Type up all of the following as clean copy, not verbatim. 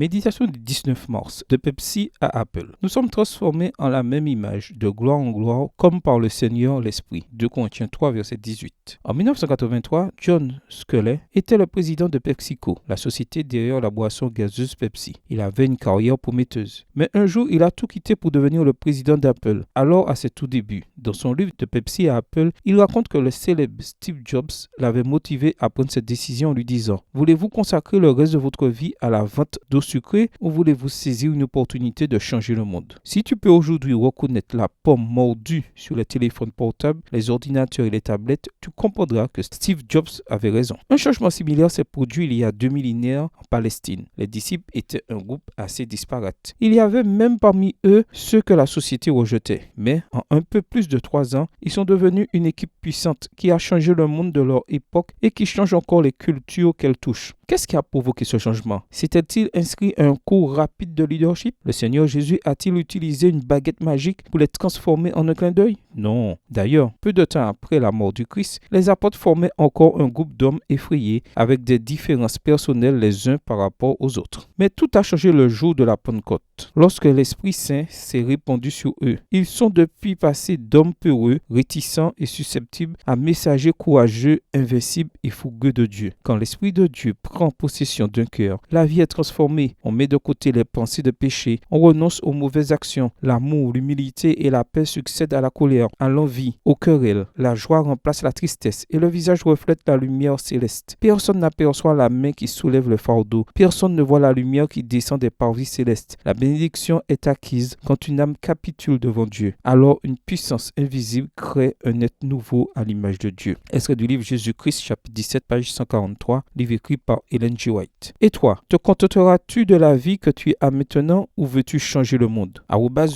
Méditation du 19 mars, de Pepsi à Apple. Nous sommes transformés en la même image, de gloire en gloire, comme par le Seigneur l'Esprit. 2 Corinthiens 3, verset 18. En 1983, John Sculley était le président de PepsiCo, la société derrière la boisson gazeuse Pepsi. Il avait une carrière prometteuse. Mais un jour, il a tout quitté pour devenir le président d'Apple. Alors, à ses tout débuts, dans son livre de Pepsi à Apple, il raconte que le célèbre Steve Jobs l'avait motivé à prendre cette décision en lui disant « Voulez-vous consacrer le reste de votre vie à la vente d'eau sucrée ou voulez-vous saisir une opportunité de changer le monde ?» Si tu peux aujourd'hui reconnaître la pomme mordue sur les téléphones portables, les ordinateurs et les tablettes, tu comprendras que Steve Jobs avait raison. Un changement similaire s'est produit il y a 2 millénaires en Palestine. Les disciples étaient un groupe assez disparate. Il y avait même parmi eux ceux que la société rejetait. Mais en un peu plus de 3 ans, ils sont devenus une équipe puissante qui a changé le monde de leur époque et qui change encore les cultures qu'elle touche. Qu'est-ce qui a provoqué ce changement? S'était-il inscrit à un cours rapide de leadership? Le Seigneur Jésus a-t-il utilisé une baguette magique pour les transformer en un clin d'œil? Non. D'ailleurs, peu de temps après la mort du Christ, les apôtres formaient encore un groupe d'hommes effrayés avec des différences personnelles les uns par rapport aux autres. Mais tout a changé le jour de la Pentecôte, lorsque l'Esprit Saint s'est répandu sur eux. Ils sont depuis passés d'hommes peureux, réticents et susceptibles à messagers courageux, invincibles et fougueux de Dieu. Quand l'Esprit de Dieu prend possession d'un cœur, la vie est transformée. On met de côté les pensées de péché, on renonce aux mauvaises actions. L'amour, l'humilité et la paix succèdent à la colère, à l'envie, au querelle. La joie remplace la tristesse et le visage reflète la lumière céleste. Personne n'aperçoit la main qui soulève le fardeau. Personne ne voit la lumière qui descend des parvis célestes. La bénédiction est acquise quand une âme capitule devant Dieu. Alors une puissance invisible crée un être nouveau à l'image de Dieu. Extrait du livre Jésus-Christ, chapitre 17, page 143, livre écrit par Ellen G. White. Et toi, te contenteras-tu de la vie que tu as maintenant ou veux-tu changer le monde?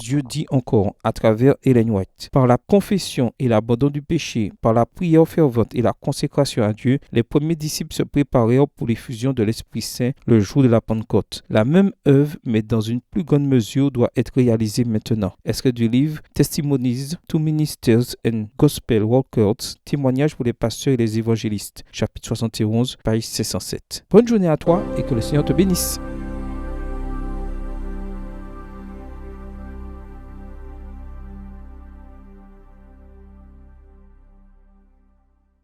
Dieu dit encore à travers Ellen White. Par la confession et l'abandon du péché, par la prière fervente et la consécration à Dieu, les premiers disciples se préparèrent pour l'effusion de l'Esprit Saint le jour de la Pentecôte. La même œuvre, mais dans une plus grande mesure, doit être réalisée maintenant. Extrait du livre Testimonies to Ministers and Gospel Workers, témoignages pour les pasteurs et les évangélistes, chapitre 71, page 607. Bonne journée à toi et que le Seigneur te bénisse.